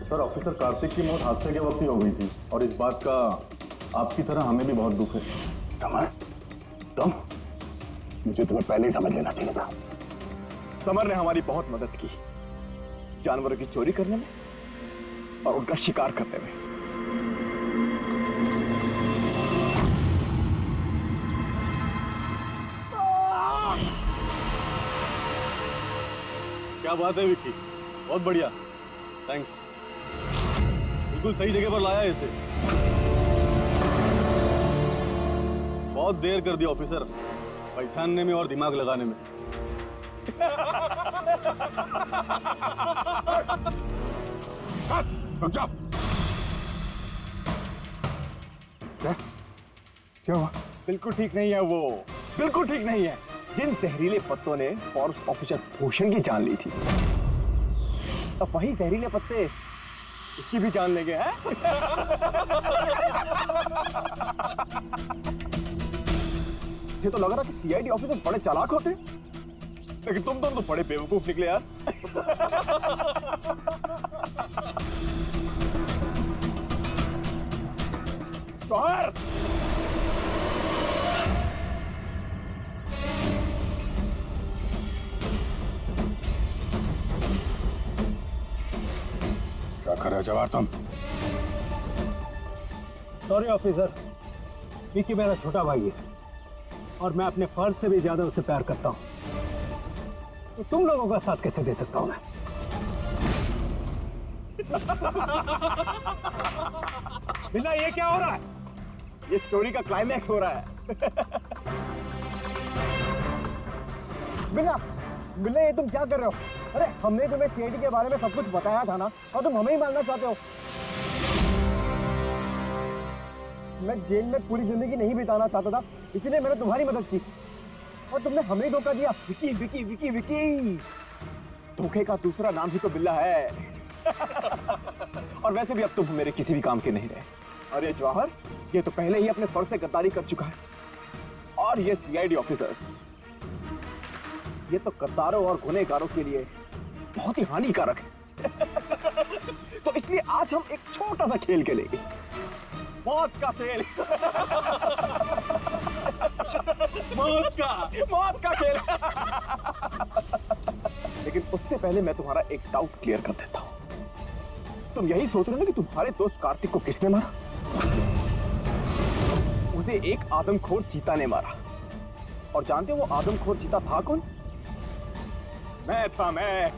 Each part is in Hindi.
सर, ऑफिसर कार्तिक की मौत हादसे के वक्त ही हो गई थी और इस बात का आपकी तरह हमें भी बहुत दुख है। समर, तुम, मुझे तुम्हें पहले ही समझ लेना चाहिए था। समर ने हमारी बहुत मदद की, जानवरों की चोरी करने में और उनका शिकार करने में। क्या बात है विक्की, बहुत बढ़िया, थैंक्स। बिल्कुल सही जगह पर लाया है इसे। बहुत देर कर दिया ऑफिसर, पहचानने में और दिमाग लगाने में। रुक जाओ। क्या हुआ? बिल्कुल ठीक नहीं है वो, बिल्कुल ठीक नहीं है। जिन जहरीले पत्तों ने फॉरेस्ट ऑफिसर भूषण की जान ली थी, अब वही जहरीले पत्ते इसकी भी जान लेंगे, हैं? ये तो लग रहा कि सीआईडी ऑफिसर्स बड़े चालाक होते, लेकिन तुम तो बड़े बेवकूफ निकले यार। शौहर! क्या कर रहे हो जवाहर तुम? सॉरी ऑफिसर, विक्की मेरा छोटा भाई है और मैं अपने फर्ज से भी ज्यादा उसे प्यार करता हूं, तो तुम लोगों का साथ कैसे दे सकता हूं मैं? बिना, ये क्या हो रहा है? ये स्टोरी का क्लाइमैक्स हो रहा है। बिना, बिना, ये तुम क्या कर रहे हो? अरे हमने तुम्हें सीआईडी के बारे में सब कुछ बताया था ना, और तुम हमें ही मारना चाहते हो। मैं जेल में पूरी जिंदगी नहीं बिताना चाहता था, इसीलिए मैंने तुम्हारी मदद की, और तुमने हमें ही धोखा दिया। विकी, विकी, विकी, विकी, धोखे का दूसरा नाम ही तो बिल्ला है। और वैसे भी अब तुम मेरे किसी भी काम के नहीं रहे। और ये जवाहर, ये तो पहले ही अपने फर्ज से गद्दारी कर चुका है, और ये सीआईडी ऑफिसर्स, ये तो गद्दारों और गुनहगारों के लिए बहुत ही हानिकारक है। तो इसलिए आज हम एक छोटा सा खेल खेलेंगे, मौत का खेल। मौत का खेल। लेकिन उससे पहले मैं तुम्हारा एक डाउट क्लियर कर देता हूं। तुम यही सोच रहे हो कि तुम्हारे दोस्त कार्तिक को किसने मारा? उसे एक आदमखोर चीता ने मारा, और जानते हो वो आदमखोर चीता था कौन? मैं था, मैं।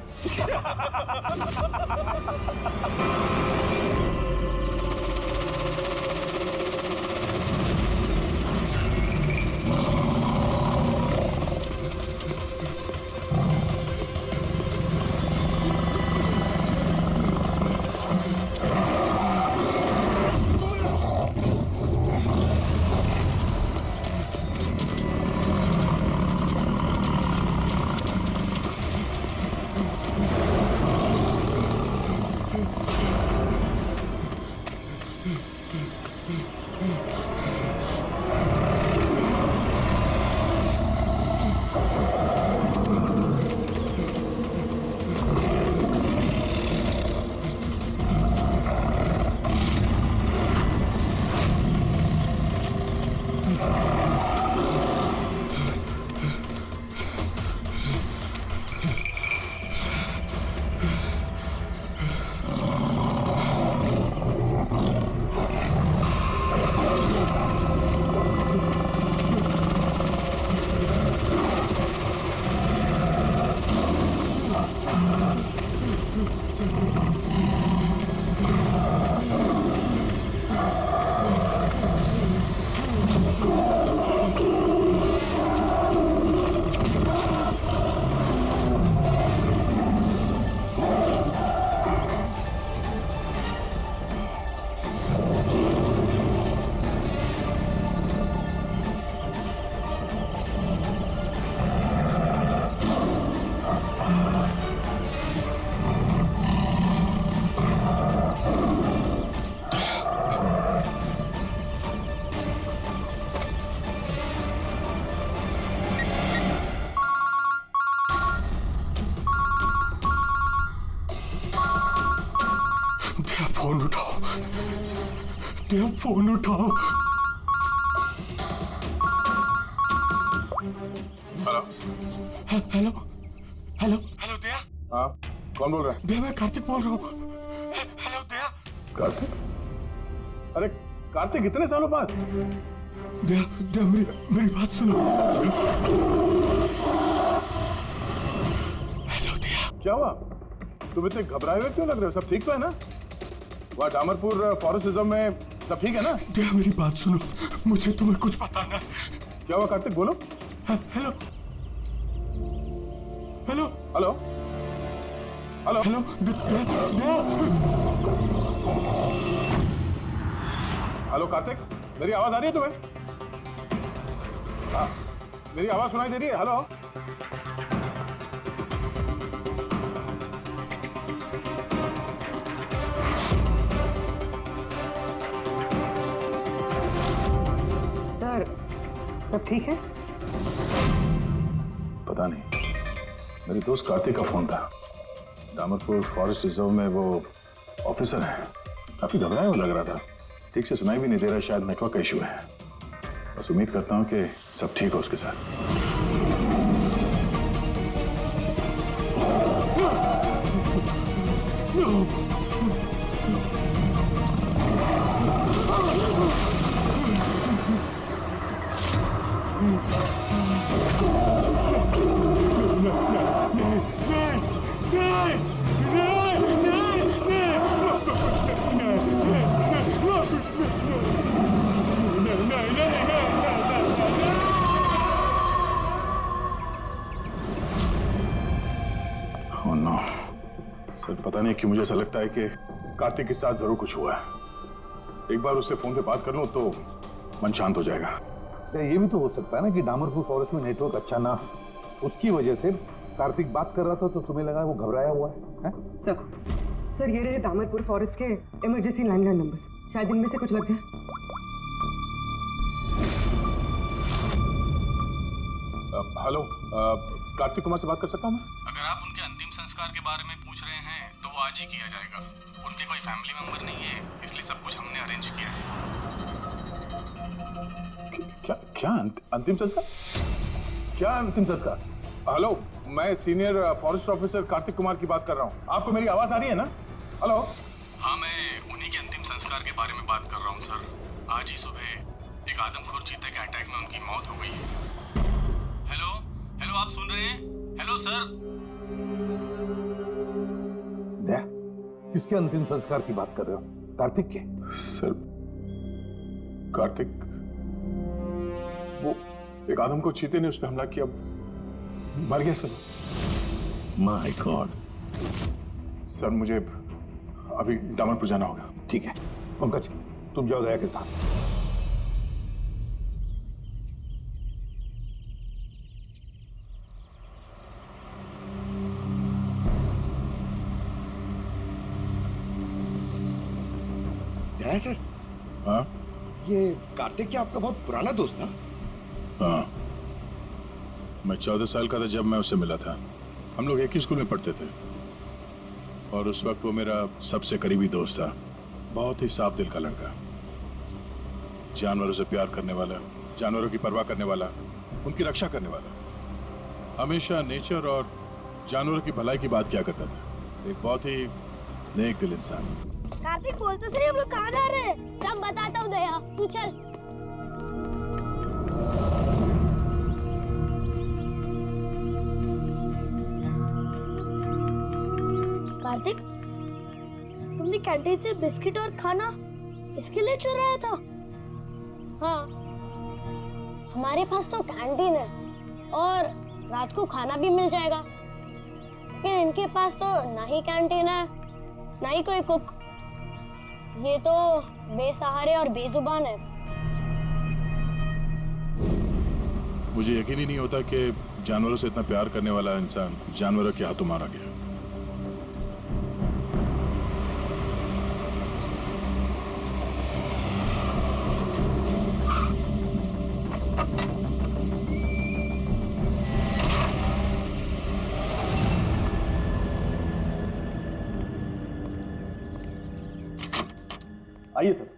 दया फोन उठाओ। हेलो हेलो हेलो हेलो दया। हाँ, कौन बोल रहा है? दया मैं कार्तिक बोल रहा हूँ। हेलो दया। कार्तिक? अरे कार्तिक, इतने सालों बाद? दया दया मेरी बात सुनो। हेलो दया। क्या हुआ? तुम इतने घबराए हुए क्यों लग रहे हो? सब ठीक तो है ना? वहाँ डामरपुर फॉरेस्ट रिजर्व में सब ठीक है ना? दया मेरी बात सुनो, मुझे तुम्हें कुछ बताना है। क्या हुआ कार्तिक, बोलो। Hello hello hello hello hello Daya. Hello Kartik, मेरी आवाज आ रही है तुम्हें? हाँ, मेरी आवाज सुनाई दे रही है? हेलो। सर, सब ठीक है? पता नहीं, मेरे दोस्त कार्तिक का फोन था। डामरपुर फॉरेस्ट रिजर्व में वो ऑफिसर है, काफी घबराया हुआ लग रहा था। ठीक से सुनाई भी नहीं दे रहा, शायद नेटवर्क का इशू है। बस उम्मीद करता हूँ कि सब ठीक हो उसके साथ। Oh no. सर पता नहीं क्यों मुझे ऐसा लगता है कि कार्तिक के साथ जरूर कुछ हुआ है। एक बार उससे फोन पे बात कर लूं तो मन शांत हो जाएगा। ये भी तो हो सकता है ना कि डामरपुर फॉरेस्ट में नेटवर्क अच्छा ना हो, उसकी वजह से कार्तिक बात कर रहा था तो तुम्हें लगा वो घबराया हुआ है? सर ये रहे दामरपुर फॉरेस्ट के इमरजेंसी लैंडलाइन नंबर्स, शायद इनमें से कुछ लग जाए। हेलो, कार्तिक कुमार से बात कर सकता हूँ मैं? अगर आप उनके अंतिम संस्कार के बारे में पूछ रहे हैं तो वो आज ही किया जाएगा। उनके कोई फैमिली मेंबर नहीं है, इसलिए सब कुछ हमने अरेंज किया है। क्या क्या अंतिम संस्कार? क्या अंतिम संस्कार? हेलो, मैं senior forest officer Kartik Kumar की बात कर रहा हूँ। आपको मेरी आवाज आ रही है ना? हेलो। हाँ, मैं उन्हीं के अंतिम संस्कार के बारे में बात कर रहा हूँ सर। आज ही सुबह एक आदमखोर चीते के अटैक में उनकी मौत हो गई है। हेलो हेलो, आप सुन रहे हैं? Hello sir. दया, किसके अंतिम संस्कार की बात कर रहे हो? कार्तिक के? सर कार्तिक, वो एक आदम को चीते ने उस पर हमला किया, मर गया सर। My God. सर मुझे अभी डामरपुर जाना होगा। ठीक है पंकज, तुम जाओ दया के साथ। दया सर, हाँ ये कार्तिक क्या आपका बहुत पुराना दोस्त था? हाँ, मैं 14 साल का था जब मैं उससे मिला था। हम लोग एक ही स्कूल में पढ़ते थे और उस वक्त वो मेरा सबसे करीबी दोस्त था। बहुत ही साफ दिल का लड़का, जानवरों से प्यार करने वाला, जानवरों की परवाह करने वाला, उनकी रक्षा करने वाला। हमेशा नेचर और जानवरों की भलाई की बात किया करता था। एक बहुत ही नेक दिल इंसान। कार्तिक बोल तो सही, हम लोग कहाँ जा रहे हैं? सब बताता हूँ दया, तू चल। कार्तिक, तुमने कैंटीन से बिस्किट और खाना इसके लिए चुराया था? हाँ, हमारे पास तो कैंटीन है और रात को खाना भी मिल जाएगा, लेकिन इनके पास तो ना ही कैंटीन है ना ही कोई कुक। ये तो बेसहारे और बेजुबान है। मुझे यकीन ही नहीं होता कि जानवरों से इतना प्यार करने वाला इंसान जानवरों के हाथों मारा गया। आइए सर।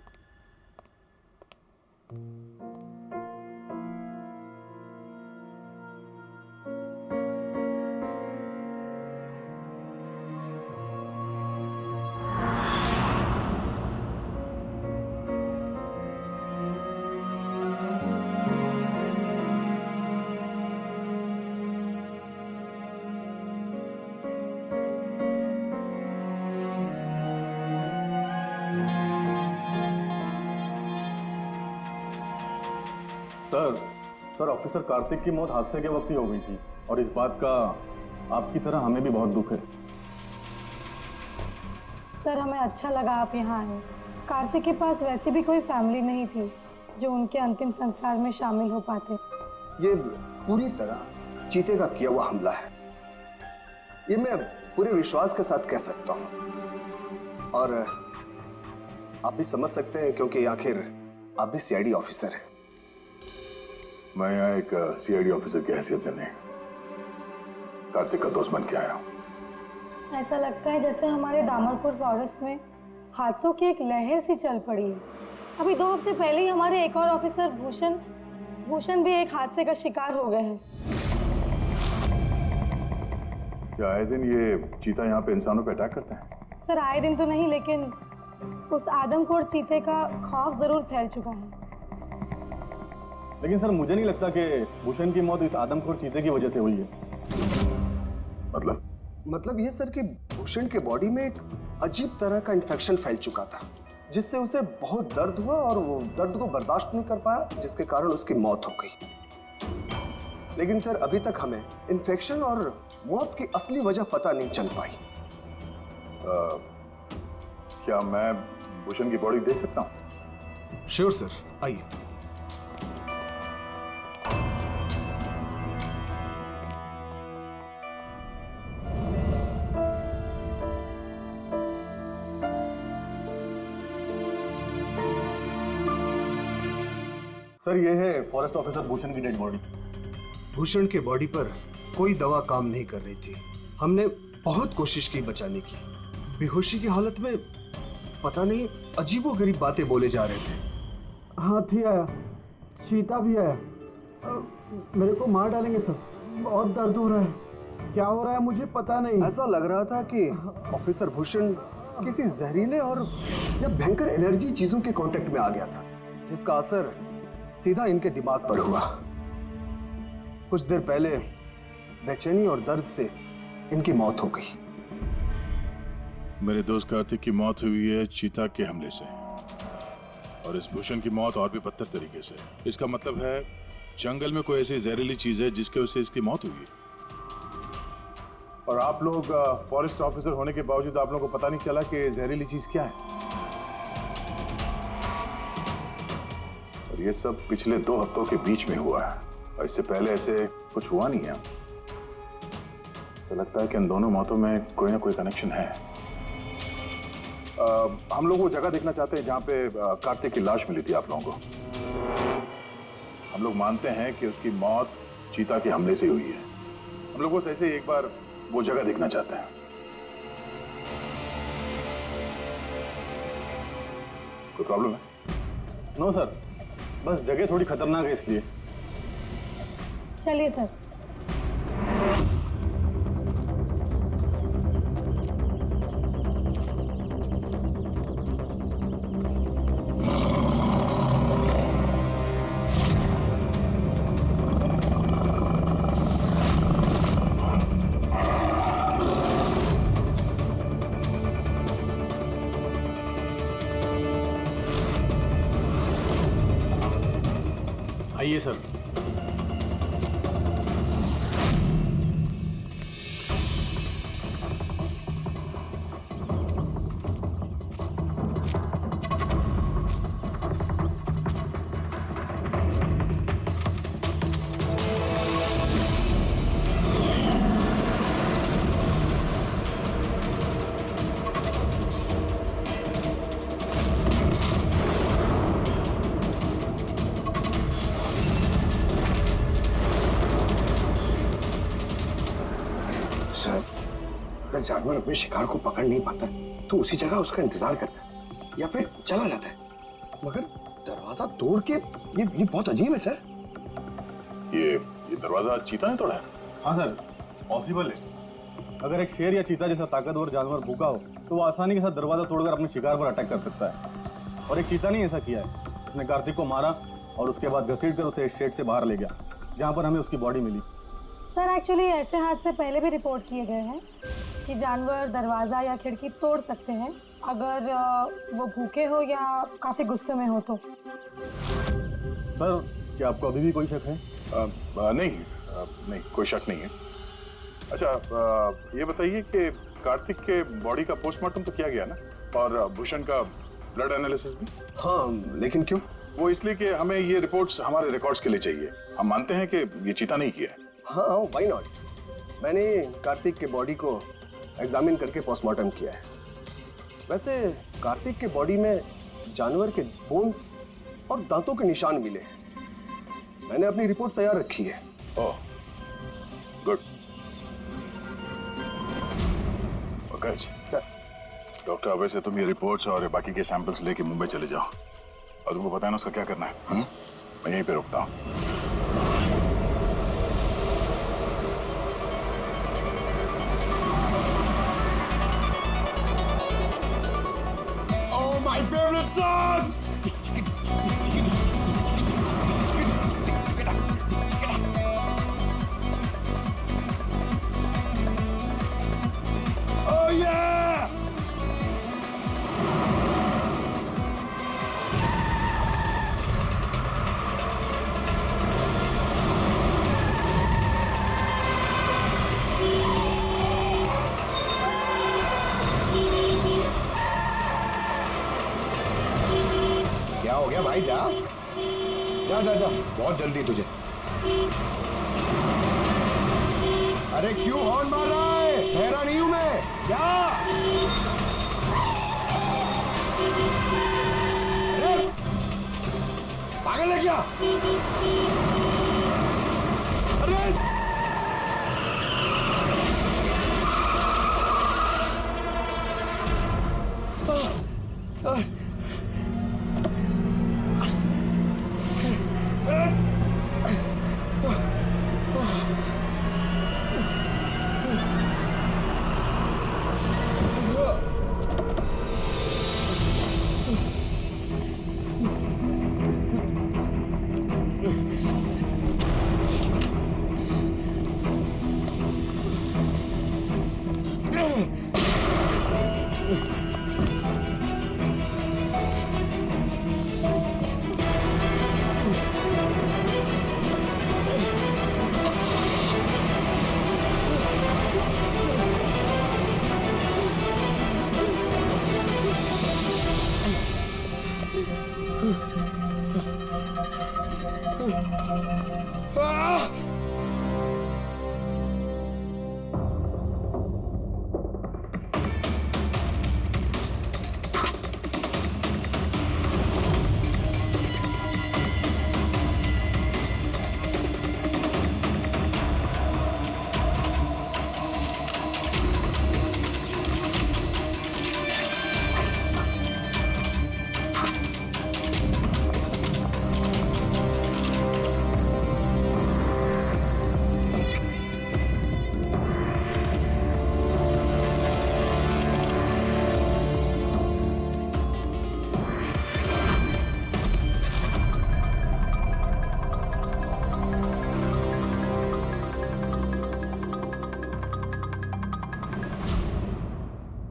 सर ऑफिसर कार्तिक की मौत हादसे के वक्त ही हो गई थी और इस बात का आपकी तरह हमें भी बहुत दुख है। सर हमें अच्छा लगा आप यहाँ आए। कार्तिक के पास वैसे भी कोई फैमिली नहीं थी जो उनके अंतिम संस्कार में शामिल हो पाते। ये पूरी तरह चीते का किया हुआ हमला है, ये मैं पूरे विश्वास के साथ कह सकता हूँ। और आप भी समझ सकते हैं क्योंकि आखिर आप भी सीआईडी ऑफिसर हैं। मैं यहाँ एक सीआईडी ऑफिसर की हैसियत से नहीं, कार्तिक का दोस्त बन के आया हूँ। ऐसा लगता है जैसे हमारे दामरपुर फॉरेस्ट में हादसों की एक लहर सी चल पड़ी है। अभी 2 हफ्ते पहले ही हमारे एक और ऑफिसर भूषण भी एक हादसे का शिकार हो गए हैं। क्या आए दिन ये चीता यहाँ पे इंसानों पे अटैक करते हैं? सर आए दिन तो नहीं, लेकिन उस आदमखोर चीते का खौफ जरूर फैल चुका है। लेकिन सर मुझे नहीं लगता कि भूषण की मौत इस आदमखोर चीते की वजह से हुई है। मतलब ये सर कि भूषण के बॉडी में एक अजीब तरह का इन्फेक्शन फैल चुका था, जिससे उसे बहुत दर्द हुआ और वो दर्द को बर्दाश्त नहीं कर पाया, जिसके कारण उसकी मौत हो गई। लेकिन सर अभी तक हमें इन्फेक्शन और मौत की असली वजह पता नहीं चल पाई। क्या मैं भूषण की बॉडी देख सकता हूँ? श्योर सर, आइए। सर ये है फॉरेस्ट ऑफिसर भूषण की डेड बॉडी। भूषण के बॉडी पर कोई दवा काम नहीं कर रही थी। हमने बहुत कोशिश की बचाने की। बेहोशी की हालत में पता नहीं अजीबोगरीब बातें बोले जा रहे थे। हाथी आया, चीता भी आया, मेरे को मार डालेंगे सर, बहुत दर्द हो रहा है, क्या हो रहा है मुझे पता नहीं। ऐसा लग रहा था कि ऑफिसर भूषण किसी जहरीले और या भयंकर एनर्जी चीजों के कांटेक्ट में आ गया था, जिसका असर सीधा इनके दिमाग पर हुआ। कुछ देर पहले बेचैनी और दर्द से इनकी मौत हो गई। मेरे दोस्त कार्तिक की मौत हुई है चीता के हमले से, और इस भूषण की मौत और भी बदतर तरीके से। इसका मतलब है जंगल में कोई ऐसी जहरीली चीज है जिसके वजह से इसकी मौत हुई है। और आप लोग फॉरेस्ट ऑफिसर होने के बावजूद आप लोगों को पता नहीं चला कि जहरीली चीज क्या है। और ये सब पिछले 2 हफ्तों के बीच में हुआ है, और इससे पहले ऐसे कुछ हुआ नहीं है। ऐसा लगता है कि इन दोनों मौतों में कोई ना कोई कनेक्शन है। हम लोग वो जगह देखना चाहते हैं जहाँ पे कार्तिक की लाश मिली थी आप लोगों को। हम लोग मानते हैं कि उसकी मौत चीता के हमले से हुई है। हम लोग बस ऐसे एक बार वो जगह देखना चाहते हैं। कोई प्रॉब्लम है? नो सर, बस जगह थोड़ी खतरनाक है इसलिए। चलिए सर। आइए सर। अगर जानवर अपने शिकार को पकड़ नहीं पाता तो उसी जगह उसका इंतजार करता है या फिर चला जाता है, मगर दरवाजा तोड़ के ये बहुत अजीब है सर। ये दरवाजा चीता ने तोड़ा है? हाँ सर, पॉसिबल है। अगर एक शेर या चीता जैसा ताकतवर जानवर भूखा हो तो वो आसानी के साथ दरवाजा तोड़कर अपने शिकार पर अटैक कर सकता है। और एक चीता ने ऐसा किया है। उसने कार्तिक को मारा और उसके बाद घसीट कर उसे शेड से बाहर ले गया, जहाँ पर हमें उसकी बॉडी मिली। सर एक्चुअली ऐसे हादसे पहले भी रिपोर्ट किए गए हैं कि जानवर दरवाज़ा या खिड़की तोड़ सकते हैं अगर वो भूखे हो या काफ़ी गुस्से में हो तो। सर क्या आपको अभी भी कोई शक है? नहीं, कोई शक नहीं है। अच्छा, ये बताइए कि कार्तिक के बॉडी का पोस्टमार्टम तो किया गया ना, और भूषण का ब्लड एनालिसिस भी? हाँ, लेकिन क्यों? वो इसलिए कि हमें ये रिपोर्ट्स हमारे रिकॉर्ड्स के लिए चाहिए। हम मानते हैं कि ये चीता नहीं किया है। हाँ, व्हाई नॉट। मैंने कार्तिक के बॉडी को एग्जामिन करके पोस्टमार्टम किया है। वैसे कार्तिक के बॉडी में जानवर के बोन्स और दांतों के निशान मिले हैं। मैंने अपनी रिपोर्ट तैयार रखी है। ओह, गुड। Okay sir. डॉक्टर, अब वैसे तुम ये रिपोर्ट्स और बाकी के सैंपल्स लेके मुंबई चले जाओ, और तुमको पता है ना उसका क्या करना है। मैं यहीं पे रुकता हूँ। My favorite song! Oh yeah! क्या हो गया भाई? जा जा जा जा, बहुत जल्दी तुझे। अरे क्यों हॉर्न मार रहा है? ठहरा नहीं हूं मैं, जा। अरे पागल है क्या? अरे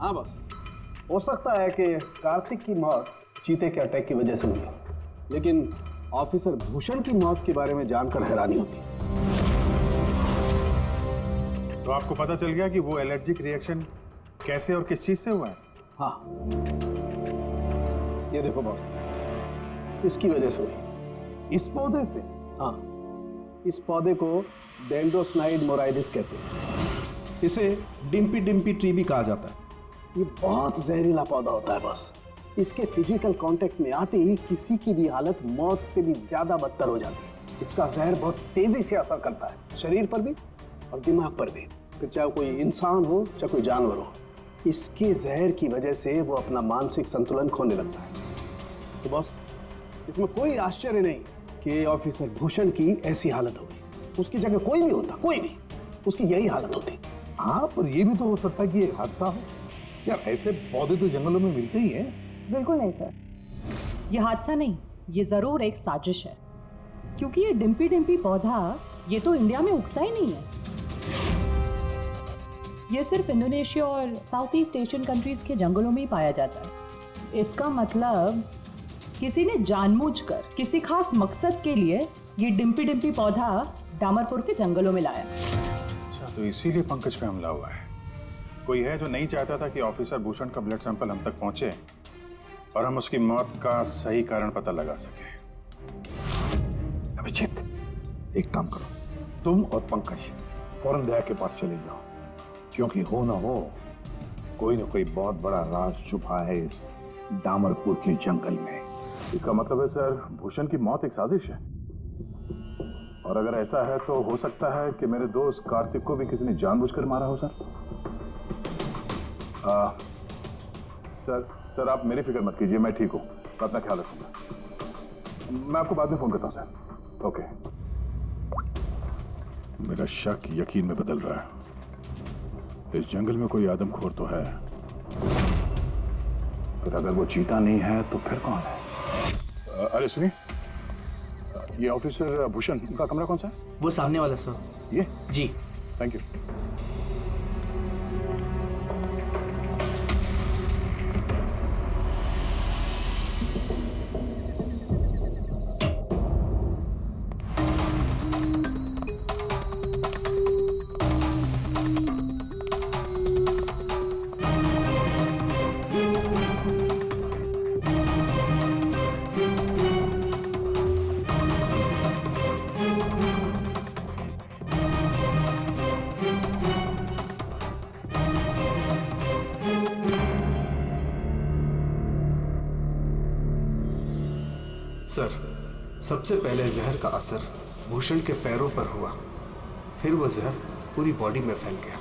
हाँ बस, हो सकता है कि कार्तिक की मौत चीते के अटैक की वजह से हुई, लेकिन ऑफिसर भूषण की मौत के बारे में जानकर हैरानी होती। तो आपको पता चल गया कि वो एलर्जिक रिएक्शन कैसे और किस चीज से हुआ है? हाँ, ये देखो बॉस, इसकी वजह से हुई। इस पौधे से? हाँ, इस पौधे को डेंड्रोस्नाइड मोराइडिस कहते हैं। इसे डिम्पी डिम्पी ट्री भी कहा जाता है। ये बहुत जहरीला पौधा होता है बॉस। इसके फिजिकल कांटेक्ट में आते ही किसी की भी हालत मौत से भी ज्यादा बदतर हो जाती है। इसका जहर बहुत तेजी से असर करता है, शरीर पर भी और दिमाग पर भी, फिर चाहे कोई इंसान हो चाहे कोई जानवर हो। इसके जहर की वजह से वो अपना मानसिक संतुलन खोने लगता है। तो बॉस, इसमें कोई आश्चर्य नहीं कि ऑफिसर भूषण की ऐसी हालत हो गई। उसकी जगह कोई भी होता, कोई भी, उसकी यही हालत होती। हाँ, पर ये भी तो हो सकता है कि एक हादसा हो। यार, ऐसे पौधे तो जंगलों में मिलते ही हैं। बिल्कुल नहीं सर, ये हादसा नहीं, ये जरूर एक साजिश है, क्योंकि ये डिम्पी डिम्पी पौधा ये तो इंडिया में उगता ही नहीं है। ये सिर्फ इंडोनेशिया और साउथ ईस्ट एशियन कंट्रीज के जंगलों में ही पाया जाता है। इसका मतलब किसी ने जानबूझकर किसी खास मकसद के लिए ये डिम्पी डिम्पी पौधा डामरपुर के जंगलों में लाया। अच्छा, तो इसीलिए पंकज पे हमला हुआ है। कोई है जो नहीं चाहता था कि ऑफिसर भूषण का ब्लड सैंपल हम तक पहुंचे और हम उसकी मौत का सही कारण पता लगा सके। अभिजीत, एक काम करो, तुम और पंकज फौरन दया के पास चले जाओ, क्योंकि हो ना हो कोई ना कोई बहुत बड़ा राज छुपा है इस डामरपुर के जंगल में। इसका मतलब है सर, भूषण की मौत एक साजिश है, और अगर ऐसा है तो हो सकता है कि मेरे दोस्त कार्तिक को भी किसी ने जानबूझकर मारा हो। सर आप मेरी फिक्र मत कीजिए, मैं ठीक हूँ, मैं अपना ख्याल रखूंगा। मैं आपको बाद में फोन करता हूँ सर। ओके। मेरा शक यकीन में बदल रहा है। इस जंगल में कोई आदमखोर तो है, फिर अगर वो चीता नहीं है तो फिर कौन है? अरे सुनिए, ये ऑफिसर भूषण का कमरा कौन सा है? वो सामने वाला सर। ये? जी। Thank you. सर, सबसे पहले जहर का असर भूषण के पैरों पर हुआ, फिर वो जहर पूरी बॉडी में फैल गया।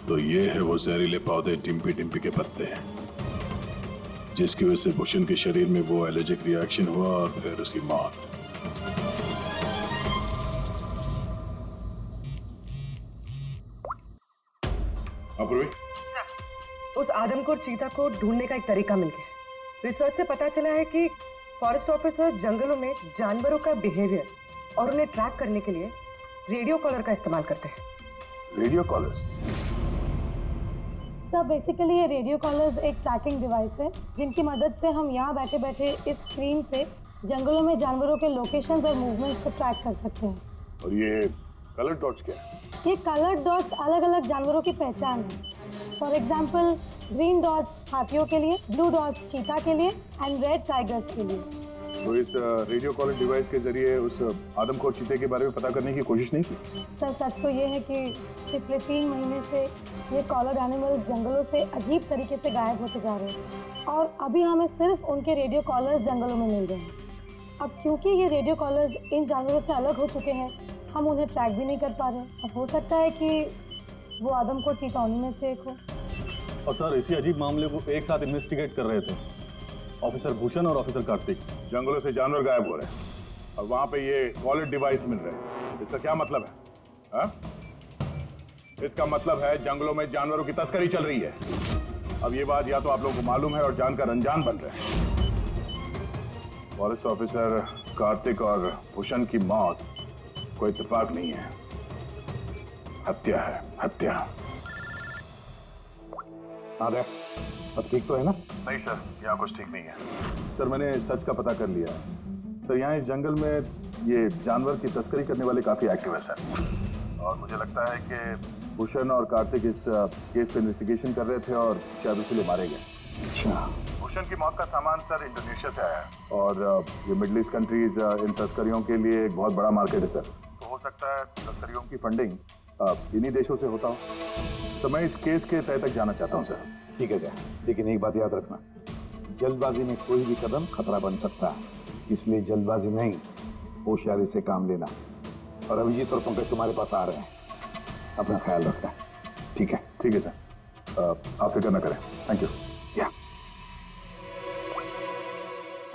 तो ये है वो जहरीले पौधे डिम्पी डिम्पी के पत्ते, जिसकी वजह से भूषण के शरीर में वो एलर्जिक रिएक्शन हुआ और फिर उसकी मौत। सर, उस आदमखोर चीता को ढूंढने का एक तरीका मिल गया। रिसर्च से पता चला है कि फॉरेस्ट ऑफिसर जंगलों में जानवरों का बिहेवियर और उन्हें ट्रैक करने के लिए रेडियो कॉलर का इस्तेमाल करते हैं। Radio collar? सर, बेसिकली ये रेडियो कॉलर्स एक ट्रैकिंग डिवाइस है जिनकी मदद से हम यहाँ बैठे बैठे इस स्क्रीन पे जंगलों में जानवरों के लोकेशंस और मूवमेंट्स को ट्रैक कर सकते हैं। और ये कलर डॉट्स क्या है? ये कलर डॉट्स अलग अलग जानवरों की पहचान है। फॉर एग्जाम्पल, ग्रीन डॉट्स हाथियों के लिए, ब्लू डॉट्स चीता के लिए एंड रेड टाइगर्स के लिए। तो इस रेडियो कॉलर डिवाइस के जरिए उस आदमखोर चीते के बारे में पता करने की कोशिश नहीं की? सर, सच तो ये है कि पिछले 3 महीने से ये कॉलर एनिमल्स जंगलों से अजीब तरीके से गायब होते जा रहे हैं और अभी हमें सिर्फ उनके रेडियो कॉलर्स जंगलों में मिल रहे हैं। अब क्योंकि ये रेडियो कॉलर्स इन जानवरों से अलग हो चुके हैं, हम उन्हें ट्रैक भी नहीं कर पा रहे। अब हो सकता है कि वो आदमखोर चीता उन्हीं में से एक हो। और सर, इसी अजीब मामले को एक साथ इन्वेस्टिगेट कर रहे थे ऑफिसर भूषण और ऑफिसर कार्तिक। जंगलों से जानवर गायब हो रहे हैं और वहां पे ये कॉलर डिवाइस मिल रहे हैं। इसका क्या मतलब है? हा? इसका मतलब है जंगलों में जानवरों की तस्करी चल रही है। अब ये बात या तो आप लोगों को मालूम है और जानकर अनजान बन रहे हैं। फॉरेस्ट ऑफिसर कार्तिक और भूषण की मौत कोई इत्तेफाक नहीं है, हत्या है, हत्या। अरे, अब ठीक तो है ना? नहीं सर, यहाँ कुछ ठीक नहीं है। सर, मैंने सच का पता कर लिया है। सर, यहाँ इस जंगल में ये जानवर की तस्करी करने वाले काफी एक्टिव है सर, और मुझे लगता है कि भूषण और कार्तिक इस केस पे इन्वेस्टिगेशन कर रहे थे और शायद इसलिए मारे गए। अच्छा। भूषण की मौत का सामान सर इंडोनेशिया से आया है और ये मिडिल ईस्ट कंट्रीज इन तस्करियों के लिए एक बहुत बड़ा मार्केट है सर। तो हो सकता है तस्करियों की फंडिंग इन्हीं देशों से होता हो। तो मैं इस केस के तय तक जाना चाहता हूँ सर। ठीक है, लेकिन एक बात याद रखना, जल्दबाजी में कोई भी कदम खतरा बन सकता है, इसलिए जल्दबाजी नहीं, होशियारी से काम लेना। और अभिजीत और पंकज तुम्हारे पास आ रहे हैं, अपना ख्याल रखना। ठीक है? ठीक है सर, आप फिक्र न करें। Thank you. या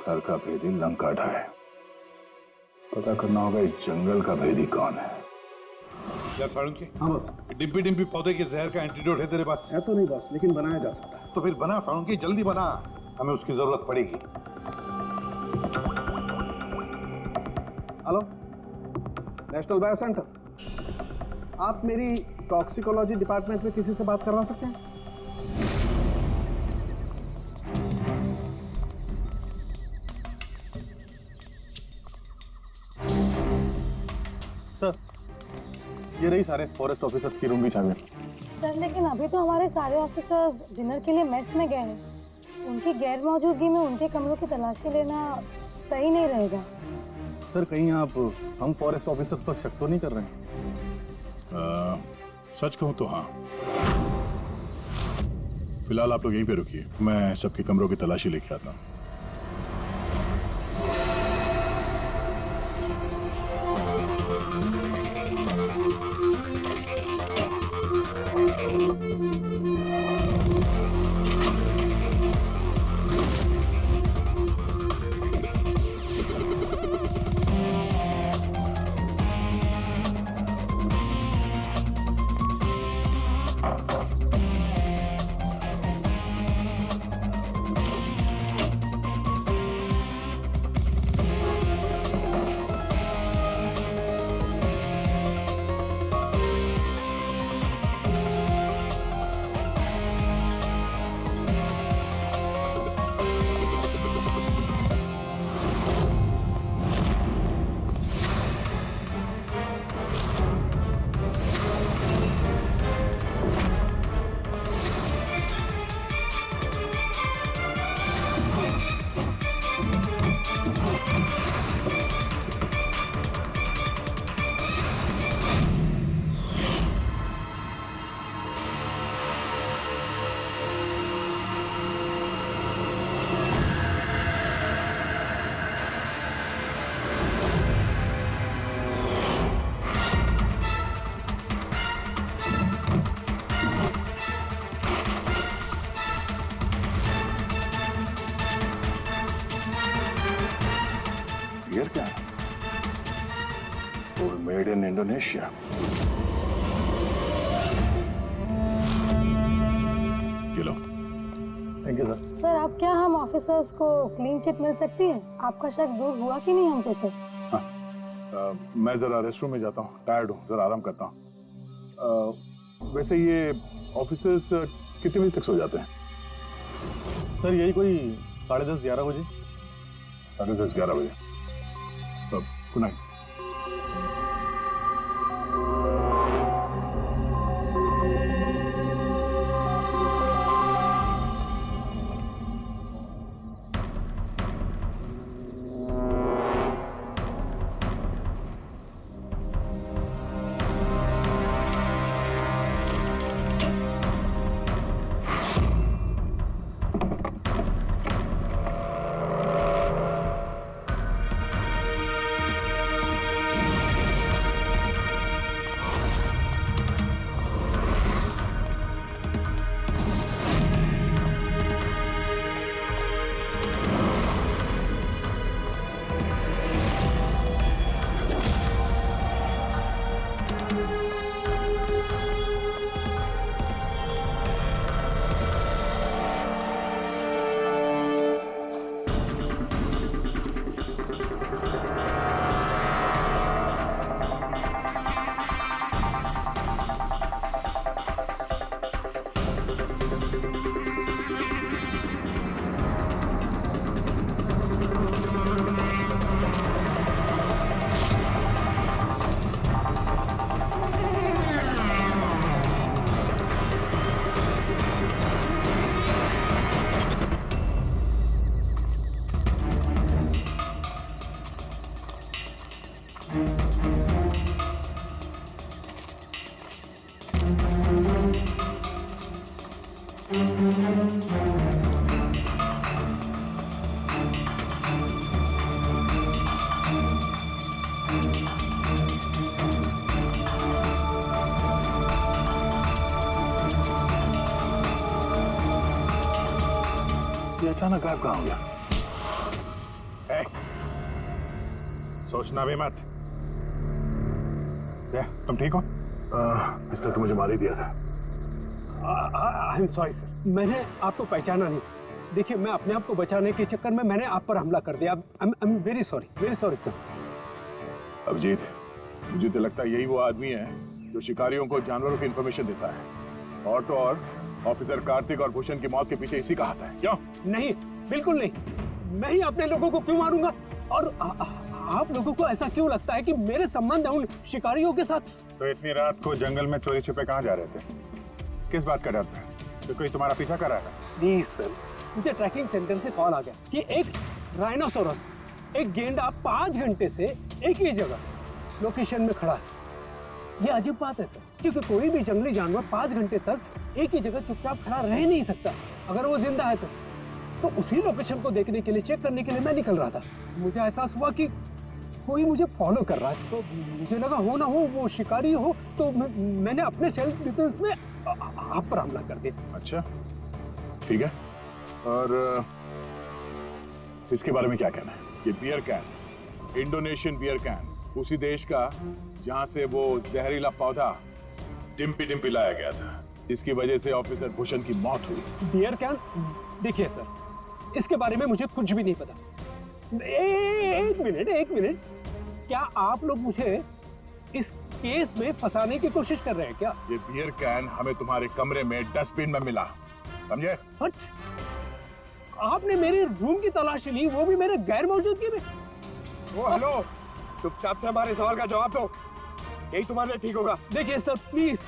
घर का भेदी लंका ढाए, पता करना होगा इस जंगल का भेदी कौन है। यार फारूकी, हाँ बस। डिम्पी डिम्पी पौधे के जहर का एंटीडोट है तेरे पास? है तो नहीं बस, लेकिन बनाया जा सकता है। तो फिर बना फारूकी, जल्दी बना, हमें उसकी जरूरत पड़ेगी। हेलो, नेशनल बायो सेंटर, आप मेरी टॉक्सिकोलॉजी डिपार्टमेंट में किसी से बात करवा सकते हैं? सर, ये रही सारे फॉरेस्ट ऑफिसर्स की रूम की चाबी। सर लेकिन अभी तो हमारे सारे ऑफिसर्स डिनर के लिए मेस में गए हैं। उनकी गैर मौजूदगी में उनके कमरों की तलाशी लेना सही नहीं रहेगा। सर कहीं आप हम फॉरेस्ट ऑफिसर्स पर शक तो नहीं कर रहे हैं? सच कहूं तो हाँ। फिलहाल आप लोग यहीं पे रुकिए, मैं सबके कमरों की तलाशी लेके आता हूँ। ये क्या है? और मेड इन इंडोनेशिया। ये लो। Thank you sir. सर अब क्या हम ऑफिसर्स को क्लीन चिट मिल सकती है? आपका शक दूर हुआ कि नहीं हमसे सर? मैं जरा रेस्टरूम में जाता हूँ, टायर्ड हूँ, जरा आराम करता हूँ। वैसे ये ऑफिसर्स कितने बजे तक सो जाते हैं? सर यही कोई 10:30-11 बजे। 10:30-11 बजे। Good night. ये अचानक गायब कहाँ हो गया? सोचना भी मत। तुम ठीक हो? पिस्टल तो मुझे मार ही दिया था। आई एम सॉरी सर, मैंने आपको पहचाना नहीं। देखिए, मैं अपने आप को बचाने के चक्कर में मैंने आप पर हमला कर दिया। I am very sorry sir. Abhijit, मुझे तो लगता है यही वो आदमी है जो शिकारियों को जानवरों की इंफॉर्मेशन देता है। और तो और ऑफिसर कार्तिक और भूषण की मौत के पीछे इसी का हाथ है। क्यों? नहीं, बिल्कुल नहीं। मैं ही अपने लोगों को क्यों मारूंगा? और आप लोगों को ऐसा क्यों लगता है कि मेरे संबंध है उन शिकारियों के साथ? तो इतनी रात को जंगल में चोरी छिपे कहाँ जा रहे थे? किस बात का डर था? तो कोई तुम्हारा पीछा कर रहा है? प्लीज सर, मुझे ट्रैकिंग सेंटर से कॉल आ गया कि एक राइनोसोरस, एक गेंडा 5 घंटे से एक ही जगह लोकेशन में खड़ा है। ये अजीब बात है सर, क्योंकि कोई भी जंगली जानवर 5 घंटे तक एक ही जगह चुपचाप खड़ा रह नहीं सकता अगर वो जिंदा है तो उसी लोकेशन को देखने के लिए, चेक करने के लिए मैं निकल रहा था। मुझे एहसास हुआ कि कोई मुझे फॉलो कर रहा है, तो मुझे लगा हो ना हो वो शिकारी हो, तो मैंने अपने सेल्फ डिफेंस में आप पर हमला कर दिया। अच्छा, ठीक है। और इसके बारे में क्या कहना है? ये beer can, Indonesian beer can, उसी देश का जहां से वो जहरीला पौधा डिम्पी डिम्पी लाया गया था, जिसकी वजह से ऑफिसर भूषण की मौत हुई। Beer can? देखिए सर, इसके बारे में मुझे कुछ भी नहीं पता। एक मिनट, क्या आप लोग मुझे इस केस में फंसाने की कोशिश कर रहे हैं क्या? ये बियर कैन हमें तुम्हारे कमरे में डस्टबिन में मिला, समझे? आपने मेरे रूम की तलाशी ली, वो भी मेरे गैर मौजूदगी में। ओ हेलो, चुपचाप से हमारे सवाल का जवाब दो, यही तुम्हारे लिए ठीक होगा। देखिए सर प्लीज,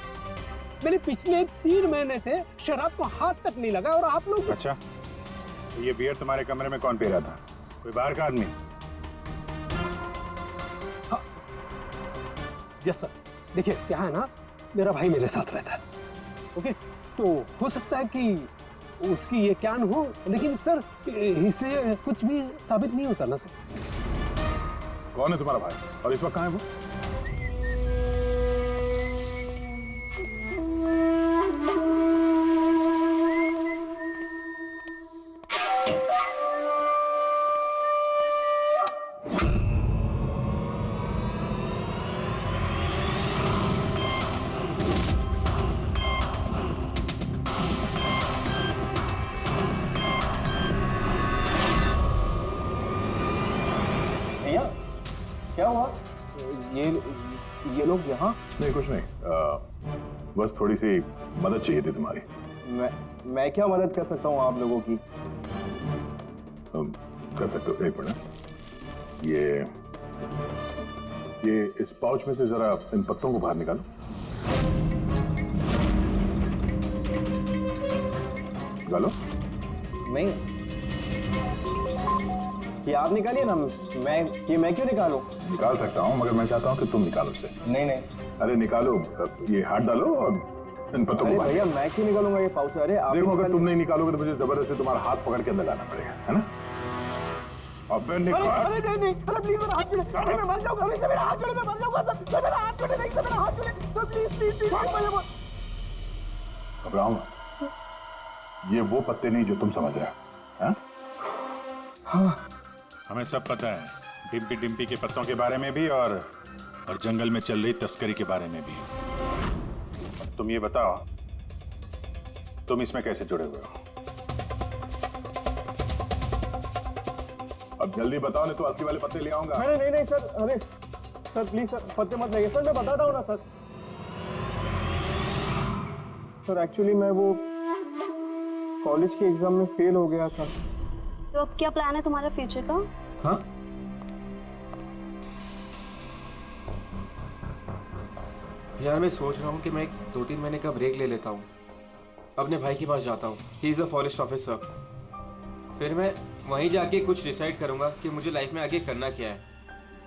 मैंने पिछले 3 महीने से शराब को हाथ तक नहीं लगा और आप लोग। अच्छा, ये बियर तुम्हारे कमरे में कौन पी रहा था? कोई बाहर का आदमी? Yes sir. देखिए क्या है ना, मेरा भाई मेरे साथ रहता है, ओके, तो हो सकता है कि उसकी ये कैन हो, लेकिन सर इससे कुछ भी साबित नहीं होता ना सर। कौन है तुम्हारा भाई और इस वक्त कहाँ है वो? क्या हुआ? ये लोग यहाँ? नहीं, कुछ नहीं, बस थोड़ी सी मदद चाहिए थी तुम्हारी। मैं क्या मदद कर सकता हूँ आप लोगों की? कर सकते हो। एक मिनट, ये इस पाउच में से जरा इन पत्तों को बाहर निकालो। निकालो। नहीं, ये आप निकालिए ना, मैं क्यों निकालूं? निकाल सकता हूँ, मगर मैं चाहता हूँ कि तुम निकालो इसे। नहीं, अरे निकालो, ये हाथ डालो और इन पत्तों को। भैया मैं क्यों निकालूंगा ये पाउच? अरे आप देखो, अगर तुम नहीं निकालोगे तो मुझे जबरदस्ती तुम्हारा हाथ पकड़ के अंदर लाना पड़ेगा, है ना? अबे निकाल। अरे नहीं, अरे प्लीज मेरा हाथ छोड़े, मैं मर जाऊंगा, अरे मेरा हाथ छोड़े, मैं मर जाऊंगा, सर मेरा हाथ छोड़े, नहीं सर मेरा हाथ छोड़े, सर प्लीज घबराओ मत, ये वो पत्ते नहीं जो तुम समझ रहे हो। हाँ, हमें सब पता है, डिम्पी डिम्पी के पत्तों के बारे में भी और जंगल में चल रही तस्करी के बारे में भी। तुम ये बताओ, तुम इसमें कैसे जुड़े हुए हो? अब जल्दी बताओ, नहीं तो असली वाले पत्ते ले आऊंगा। नहीं सर, अरे सर प्लीज सर, पत्ते मत लगाइए सर, मैं बताता हूँ ना सर। सर एक्चुअली मैं वो कॉलेज के एग्जाम में फेल हो गया था। तो अब क्या प्लान है तुम्हारा फ्यूचर का? हाँ, यार मैं सोच रहा हूँ कि मैं 2-3 महीने का ब्रेक ले लेता हूँ, अपने भाई के पास जाता हूँ, he is a forest officer. फिर मैं वहीं जाके कुछ डिसाइड करूँगा कि मुझे लाइफ में आगे करना क्या है।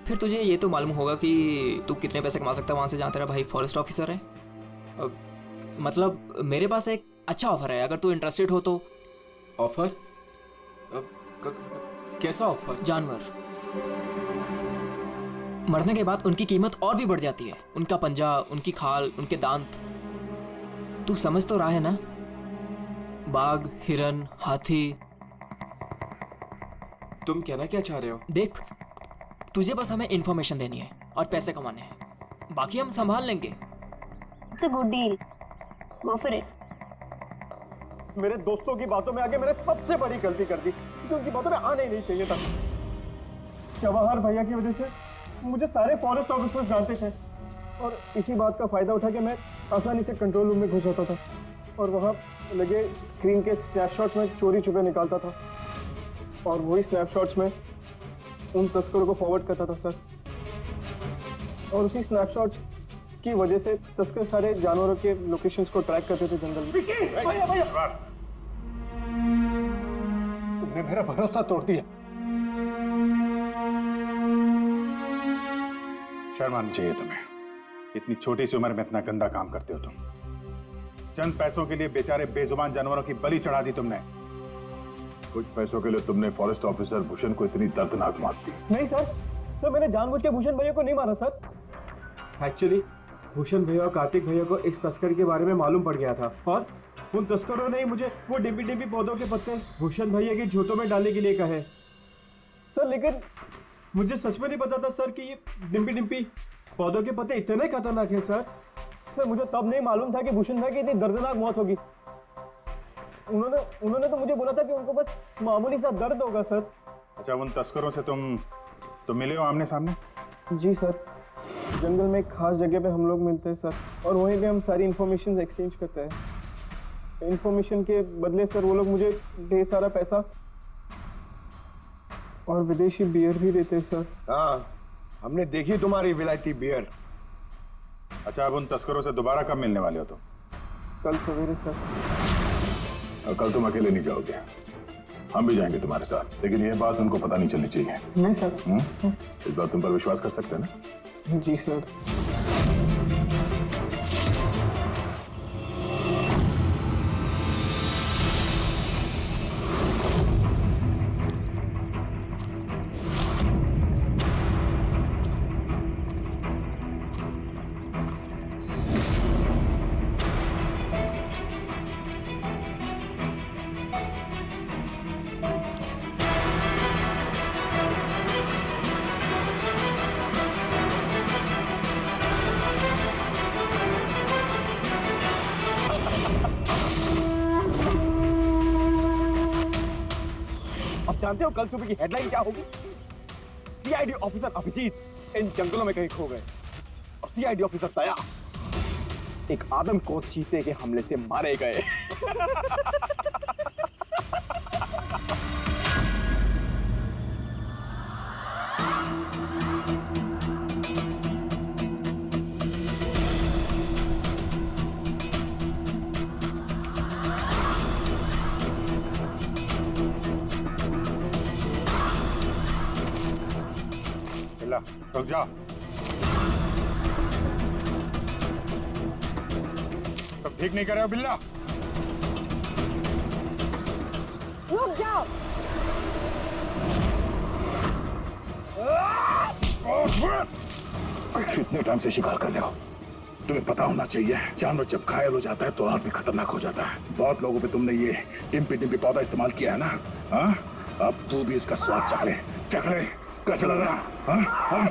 फिर तुझे ये तो मालूम होगा कि तू कितने पैसे कमा सकता है वहाँ से जहाँ तेरा भाई फॉरेस्ट ऑफिसर है। मतलब मेरे पास एक अच्छा ऑफर है, अगर तू इंटरेस्टेड हो तो। ऑफर? कैसा ऑफर? जानवर मरने के बाद उनकी कीमत और भी बढ़ जाती है, उनका पंजा, उनकी खाल, उनके दांत। तू समझ तो रहा है ना? बाघ, हिरन, हाथी। तुम कहना क्या चाह रहे हो? देख, तुझे बस हमें इंफॉर्मेशन देनी है और पैसे कमाने हैं, बाकी हम संभाल लेंगे। That's a good deal. Go for it. मेरे दोस्तों की बातों में आके मैंने सबसे बड़ी गलती कर दी, क्योंकि उनकी बातों में आना ही नहीं चाहिए था। जवाहर भैया की वजह से मुझे सारे फॉरेस्ट ऑफिसर्स जानते थे और इसी बात का फायदा उठा के मैं आसानी से कंट्रोल रूम में घुस जाता था और वहाँ लगे स्क्रीन के स्नैपशॉट्स में चोरी छुपे निकालता था और वही स्नैपशॉट्स में उन तस्करों को फॉरवर्ड करता था सर। और उसी स्नैपशॉट्स की वजह से तस्कर सारे जानवरों के लोकेशंस को ट्रैक करते थे जंगल में। तुमने मेरा भरोसा तोड़ दिया। शर्म आनी चाहिए तुम्हें, इतनी छोटी सी उम्र में इतना गंदा काम करते हो तुम। चंद पैसों के लिए बेचारे बेजुबान जानवरों की बलि चढ़ा दी तुमने। कुछ पैसों के लिए तुमने फॉरेस्ट ऑफिसर भूषण को इतनी दर्दनाक मार दी। नहीं सर मैंने जानबूझ के भूषण भैया को नहीं मारा सर। एक्चुअली भूषण भैया और कार्तिक भैया को इस तस्कर के बारे में मालूम पड़ गया था और उन तस्करों ने ही मुझे वो डिम्पी डिम्पी पौधों के पत्ते भूषण भैया के जूतों में डालने के लिए कहे। सर लेकिन मुझे सच में नहीं पता था सर कि ये डिम्पी डिम्पी पौधों के पत्ते इतने खतरनाक हैं सर। सर मुझे तब नहीं मालूम था कि भूषण भाई की इतनी दर्दनाक मौत होगी। उन्होंने तो मुझे बोला था कि उनको बस मामूली सा दर्द होगा सर। अच्छा, उन तस्करों से तुम मिले हो आमने सामने? जी सर, जंगल में एक खास जगह पे हम लोग मिलते हैं सर और वहीं पे हम सारी इन्फॉर्मेशन एक्सचेंज करते हैं। इन्फॉर्मेशन के बदले सर वो लोग मुझे ढेर सारा पैसा और विदेशी बियर भी देते हैं सर। हाँ, हमने देखी तुम्हारी विलायती बियर। अच्छा, अब उन तस्करों से दोबारा कब मिलने वाले हो तुम? कल सवेरे सर। और कल तुम अकेले नहीं जाओगे, हम भी जाएंगे तुम्हारे साथ, लेकिन ये बात उनको पता नहीं चलनी चाहिए। नहीं सर। इस बात तुम पर विश्वास कर सकते हैं ना? जी सर। जानते हो कल सुबह की हेडलाइन क्या होगी? सीआईडी ऑफिसर अभिजीत इन जंगलों में कहीं खो गए और सीआईडी ऑफिसर दया एक आदमखोर चीते के हमले से मारे गए। रुक जा। सब ठीक नहीं कर रहे हो बिल्ला? रुक जाओ। कितने टाइम से शिकार कर रहे हो? तुम्हें पता होना चाहिए, जानवर जब घायल हो जाता है तो और भी खतरनाक हो जाता है। बहुत लोगों पे तुमने ये टिम्पी टिम्पी पौधा इस्तेमाल किया है ना? हाँ, अब तू भी इसका स्वाद चख ले। कैसा लग रहा? हाँ? हाँ?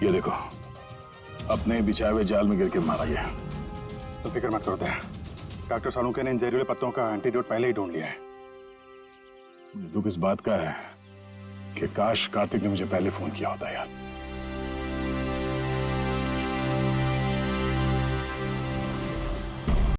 ये देखो, अपने बिछाए हुए जाल में गिर के मारा गया। तो फिक्र मत करो दया, डॉक्टर सानूके ने इन जहरीले पत्तों का एंटीडोट पहले ही ढूंढ लिया है। मुझे दुख इस बात का है कि काश कार्तिक ने मुझे पहले फोन किया होता यार।